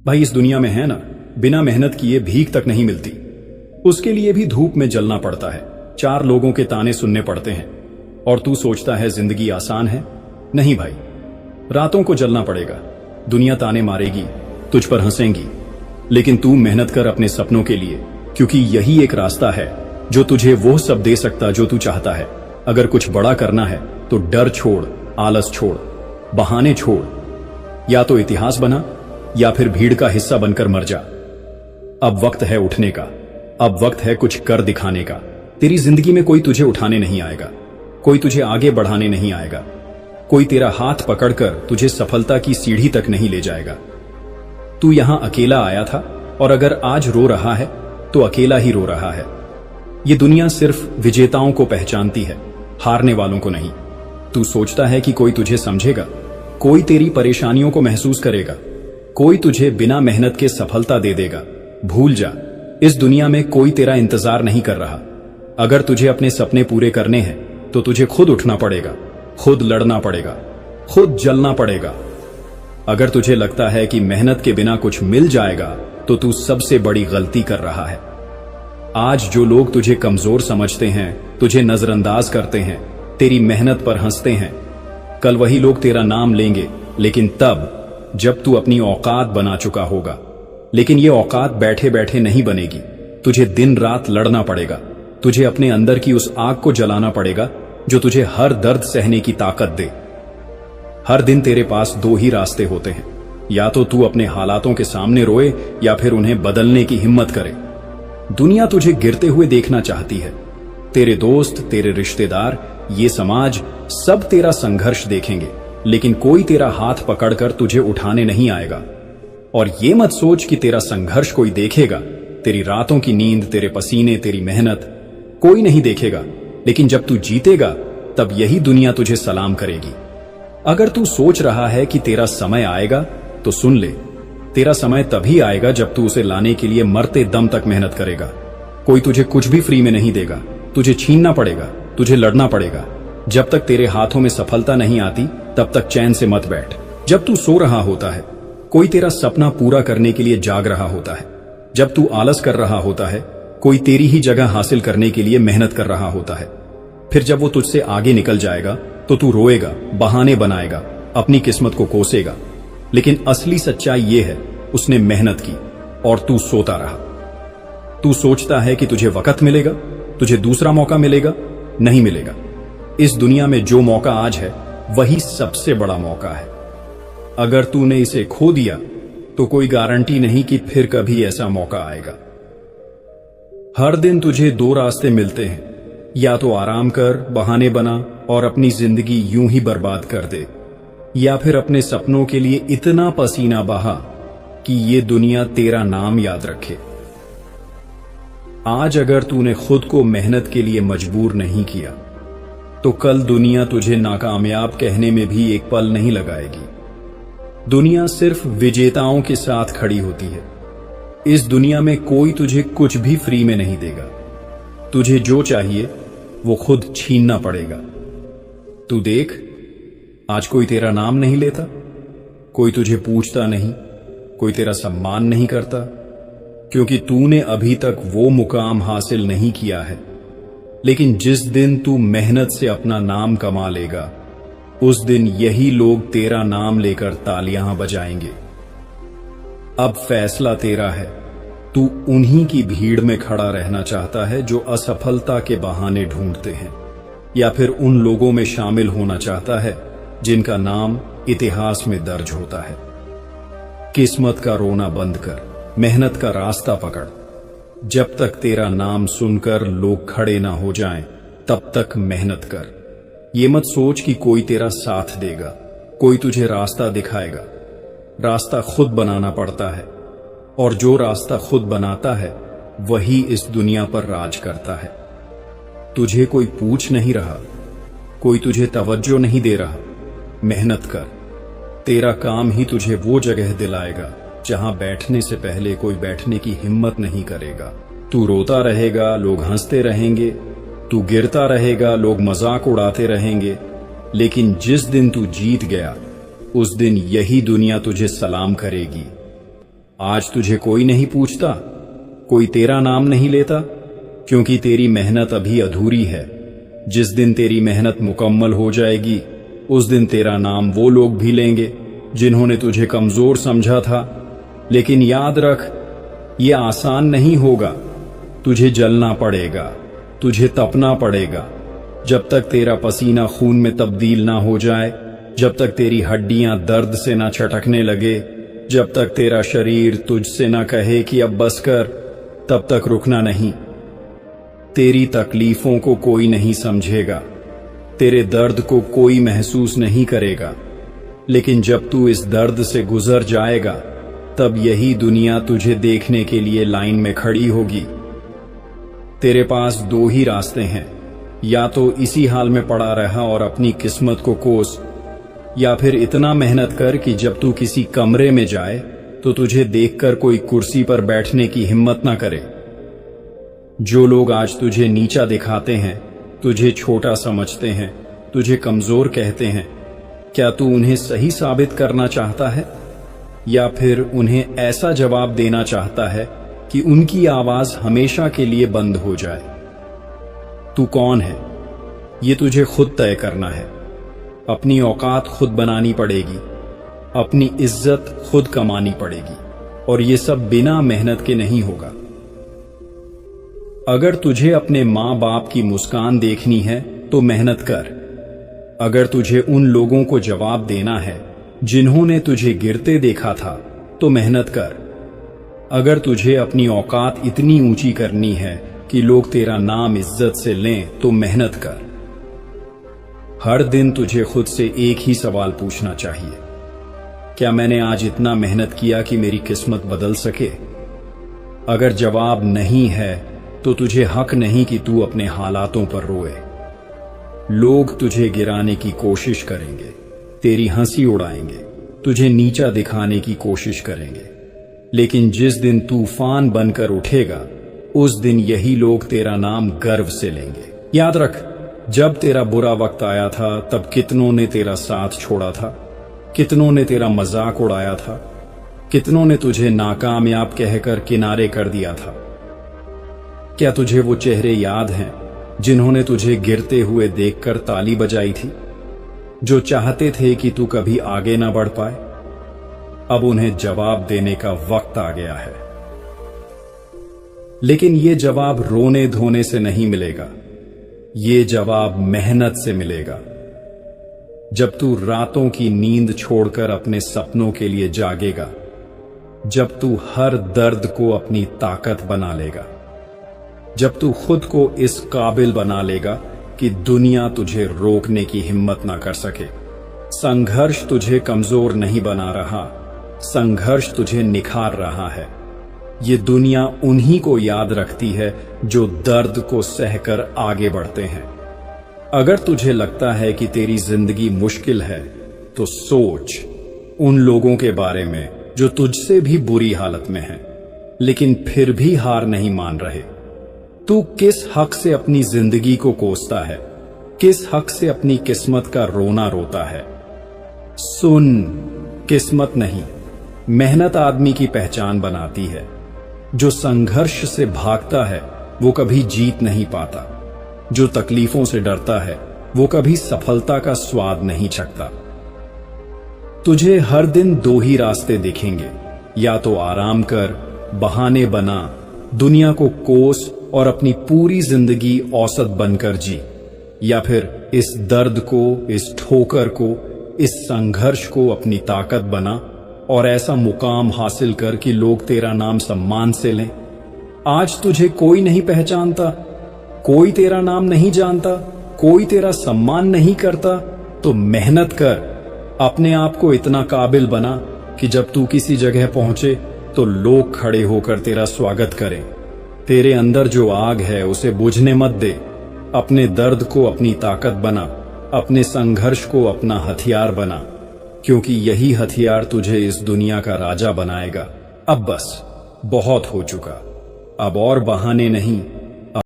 भाई इस दुनिया में है ना, बिना मेहनत किए भीख तक नहीं मिलती। उसके लिए भी धूप में जलना पड़ता है, 4 लोगों के ताने सुनने पड़ते हैं। और तू सोचता है जिंदगी आसान है? नहीं भाई, रातों को जलना पड़ेगा। दुनिया ताने मारेगी, तुझ पर हंसेंगी, लेकिन तू मेहनत कर अपने सपनों के लिए, क्योंकि यही एक रास्ता है जो तुझे वो सब दे सकता जो तू चाहता है। अगर कुछ बड़ा करना है तो डर छोड़, आलस छोड़, बहाने छोड़। या तो इतिहास बना या फिर भीड़ का हिस्सा बनकर मर जा। अब वक्त है उठने का, अब वक्त है कुछ कर दिखाने का। तेरी जिंदगी में कोई तुझे उठाने नहीं आएगा, कोई तुझे आगे बढ़ाने नहीं आएगा, कोई तेरा हाथ पकड़कर तुझे सफलता की सीढ़ी तक नहीं ले जाएगा। तू यहां अकेला आया था, और अगर आज रो रहा है तो अकेला ही रो रहा है। ये दुनिया सिर्फ विजेताओं को पहचानती है, हारने वालों को नहीं। तू सोचता है कि कोई तुझे समझेगा, कोई तेरी परेशानियों को महसूस करेगा, कोई तुझे बिना मेहनत के सफलता दे देगा। भूल जा, इस दुनिया में कोई तेरा इंतजार नहीं कर रहा। अगर तुझे अपने सपने पूरे करने हैं तो तुझे खुद उठना पड़ेगा, खुद लड़ना पड़ेगा, खुद जलना पड़ेगा। अगर तुझे लगता है कि मेहनत के बिना कुछ मिल जाएगा तो तू सबसे बड़ी गलती कर रहा है। आज जो लोग तुझे कमजोर समझते हैं, तुझे नजरअंदाज करते हैं, तेरी मेहनत पर हंसते हैं, कल वही लोग तेरा नाम लेंगे, लेकिन तब जब तू अपनी औकात बना चुका होगा। लेकिन ये औकात बैठे बैठे नहीं बनेगी, तुझे दिन रात लड़ना पड़ेगा। तुझे अपने अंदर की उस आग को जलाना पड़ेगा जो तुझे हर दर्द सहने की ताकत दे। हर दिन तेरे पास 2 ही रास्ते होते हैं, या तो तू अपने हालातों के सामने रोए या फिर उन्हें बदलने की हिम्मत करे। दुनिया तुझे गिरते हुए देखना चाहती है। तेरे दोस्त, तेरे रिश्तेदार, ये समाज सब तेरा संघर्ष देखेंगे, लेकिन कोई तेरा हाथ पकड़कर तुझे उठाने नहीं आएगा। और ये मत सोच कि तेरा संघर्ष कोई देखेगा। तेरी रातों की नींद, तेरे पसीने, तेरी मेहनत कोई नहीं देखेगा, लेकिन जब तू जीतेगा तब यही दुनिया तुझे सलाम करेगी। अगर तू सोच रहा है कि तेरा समय आएगा तो सुन ले, तेरा समय तभी आएगा जब तू उसे लाने के लिए मरते दम तक मेहनत करेगा। कोई तुझे कुछ भी फ्री में नहीं देगा, तुझे छीनना पड़ेगा, तुझे लड़ना पड़ेगा। जब तक तेरे हाथों में सफलता नहीं आती तब तक चैन से मत बैठ। जब तू सो रहा होता है कोई तेरा सपना पूरा करने के लिए जाग रहा होता है। जब तू आलस कर रहा होता है कोई तेरी ही जगह हासिल करने के लिए मेहनत कर रहा होता है। फिर जब वो तुझसे आगे निकल जाएगा तो तू रोएगा, बहाने बनाएगा, अपनी किस्मत को कोसेगा। लेकिन असली सच्चाई ये है, उसने मेहनत की और तू सोता रहा। तू सोचता है कि तुझे वक्त मिलेगा, तुझे दूसरा मौका मिलेगा, नहीं मिलेगा। इस दुनिया में जो मौका आज है वही सबसे बड़ा मौका है। अगर तूने इसे खो दिया तो कोई गारंटी नहीं कि फिर कभी ऐसा मौका आएगा। हर दिन तुझे 2 रास्ते मिलते हैं, या तो आराम कर, बहाने बना और अपनी जिंदगी यूं ही बर्बाद कर दे, या फिर अपने सपनों के लिए इतना पसीना बहा कि ये दुनिया तेरा नाम याद रखे। आज अगर तूने खुद को मेहनत के लिए मजबूर नहीं किया तो कल दुनिया तुझे नाकामयाब कहने में भी एक पल नहीं लगाएगी। दुनिया सिर्फ विजेताओं के साथ खड़ी होती है। इस दुनिया में कोई तुझे कुछ भी फ्री में नहीं देगा। तुझे जो चाहिए वो खुद छीनना पड़ेगा। तू देख, आज कोई तेरा नाम नहीं लेता, कोई तुझे पूछता नहीं, कोई तेरा सम्मान नहीं करता, क्योंकि तूने अभी तक वो मुकाम हासिल नहीं किया है। लेकिन जिस दिन तू मेहनत से अपना नाम कमा लेगा, उस दिन यही लोग तेरा नाम लेकर तालियां बजाएंगे। अब फैसला तेरा है। तू उन्हीं की भीड़ में खड़ा रहना चाहता है जो असफलता के बहाने ढूंढते हैं, या फिर उन लोगों में शामिल होना चाहता है जिनका नाम इतिहास में दर्ज होता है। किस्मत का रोना बंद कर, मेहनत का रास्ता पकड़। जब तक तेरा नाम सुनकर लोग खड़े ना हो जाएं, तब तक मेहनत कर। ये मत सोच कि कोई तेरा साथ देगा, कोई तुझे रास्ता दिखाएगा। रास्ता खुद बनाना पड़ता है, और जो रास्ता खुद बनाता है वही इस दुनिया पर राज करता है। तुझे कोई पूछ नहीं रहा, कोई तुझे तवज्जो नहीं दे रहा। मेहनत कर, तेरा काम ही तुझे वो जगह दिलाएगा जहां बैठने से पहले कोई बैठने की हिम्मत नहीं करेगा। तू रोता रहेगा, लोग हंसते रहेंगे, तू गिरता रहेगा, लोग मजाक उड़ाते रहेंगे, लेकिन जिस दिन तू जीत गया उस दिन यही दुनिया तुझे सलाम करेगी। आज तुझे कोई नहीं पूछता, कोई तेरा नाम नहीं लेता, क्योंकि तेरी मेहनत अभी अधूरी है। जिस दिन तेरी मेहनत मुकम्मल हो जाएगी, उस दिन तेरा नाम वो लोग भी लेंगे जिन्होंने तुझे कमजोर समझा था। लेकिन याद रख, ये आसान नहीं होगा। तुझे जलना पड़ेगा, तुझे तपना पड़ेगा। जब तक तेरा पसीना खून में तब्दील ना हो जाए, जब तक तेरी हड्डियां दर्द से ना छटकने लगे, जब तक तेरा शरीर तुझसे ना कहे कि अब बस कर, तब तक रुकना नहीं। तेरी तकलीफों को कोई नहीं समझेगा, तेरे दर्द को कोई महसूस नहीं करेगा। लेकिन जब तू इस दर्द से गुजर जाएगा, तब यही दुनिया तुझे देखने के लिए लाइन में खड़ी होगी। तेरे पास दो ही रास्ते हैं, या तो इसी हाल में पड़ा रहा और अपनी किस्मत को कोस, या फिर इतना मेहनत कर कि जब तू किसी कमरे में जाए तो तुझे देखकर कोई कुर्सी पर बैठने की हिम्मत ना करे। जो लोग आज तुझे नीचा दिखाते हैं, तुझे छोटा समझते हैं, तुझे कमजोर कहते हैं, क्या तू उन्हें सही साबित करना चाहता है, या फिर उन्हें ऐसा जवाब देना चाहता है कि उनकी आवाज हमेशा के लिए बंद हो जाए? तू कौन है, ये तुझे खुद तय करना है। अपनी औकात खुद बनानी पड़ेगी, अपनी इज्जत खुद कमानी पड़ेगी, और ये सब बिना मेहनत के नहीं होगा। अगर तुझे अपने माँ बाप की मुस्कान देखनी है तो मेहनत कर। अगर तुझे उन लोगों को जवाब देना है जिन्होंने तुझे गिरते देखा था, तो मेहनत कर। अगर तुझे अपनी औकात इतनी ऊंची करनी है कि लोग तेरा नाम इज्जत से लें, तो मेहनत कर। हर दिन तुझे खुद से एक ही सवाल पूछना चाहिए, क्या मैंने आज इतना मेहनत किया कि मेरी किस्मत बदल सके? अगर जवाब नहीं है तो तुझे हक नहीं कि तू अपने हालातों पर रोए। लोग तुझे गिराने की कोशिश करेंगे, तेरी हंसी उड़ाएंगे, तुझे नीचा दिखाने की कोशिश करेंगे, लेकिन जिस दिन तूफान बनकर उठेगा, उस दिन यही लोग तेरा नाम गर्व से लेंगे। याद रख, जब तेरा बुरा वक्त आया था, तब कितनों ने तेरा साथ छोड़ा था, कितनों ने तेरा मजाक उड़ाया था, कितनों ने तुझे नाकामयाब कहकर किनारे कर दिया था। क्या तुझे वो चेहरे याद हैं जिन्होंने तुझे गिरते हुए देखकर ताली बजाई थी, जो चाहते थे कि तू कभी आगे ना बढ़ पाए? अब उन्हें जवाब देने का वक्त आ गया है। लेकिन ये जवाब रोने धोने से नहीं मिलेगा, ये जवाब मेहनत से मिलेगा। जब तू रातों की नींद छोड़कर अपने सपनों के लिए जागेगा, जब तू हर दर्द को अपनी ताकत बना लेगा, जब तू खुद को इस काबिल बना लेगा कि दुनिया तुझे रोकने की हिम्मत ना कर सके। संघर्ष तुझे कमजोर नहीं बना रहा, संघर्ष तुझे निखार रहा है। ये दुनिया उन्हीं को याद रखती है जो दर्द को सहकर आगे बढ़ते हैं। अगर तुझे लगता है कि तेरी जिंदगी मुश्किल है, तो सोच उन लोगों के बारे में जो तुझसे भी बुरी हालत में हैं, लेकिन फिर भी हार नहीं मान रहे। तू किस हक से अपनी जिंदगी को कोसता है, किस हक से अपनी किस्मत का रोना रोता है? सुन, किस्मत नहीं, मेहनत आदमी की पहचान बनाती है। जो संघर्ष से भागता है वो कभी जीत नहीं पाता, जो तकलीफों से डरता है वो कभी सफलता का स्वाद नहीं चखता। तुझे हर दिन दो ही रास्ते दिखेंगे, या तो आराम कर, बहाने बना, दुनिया को कोस और अपनी पूरी जिंदगी औसत बनकर जी, या फिर इस दर्द को, इस ठोकर को, इस संघर्ष को अपनी ताकत बना और ऐसा मुकाम हासिल कर कि लोग तेरा नाम सम्मान से लें। आज तुझे कोई नहीं पहचानता, कोई तेरा नाम नहीं जानता, कोई तेरा सम्मान नहीं करता, तो मेहनत कर, अपने आप को इतना काबिल बना कि जब तू किसी जगह पहुंचे तो लोग खड़े होकर तेरा स्वागत करें। तेरे अंदर जो आग है उसे बुझने मत दे। अपने दर्द को अपनी ताकत बना, अपने संघर्ष को अपना हथियार बना, क्योंकि यही हथियार तुझे इस दुनिया का राजा बनाएगा। अब बस बहुत हो चुका, अब और बहाने नहीं,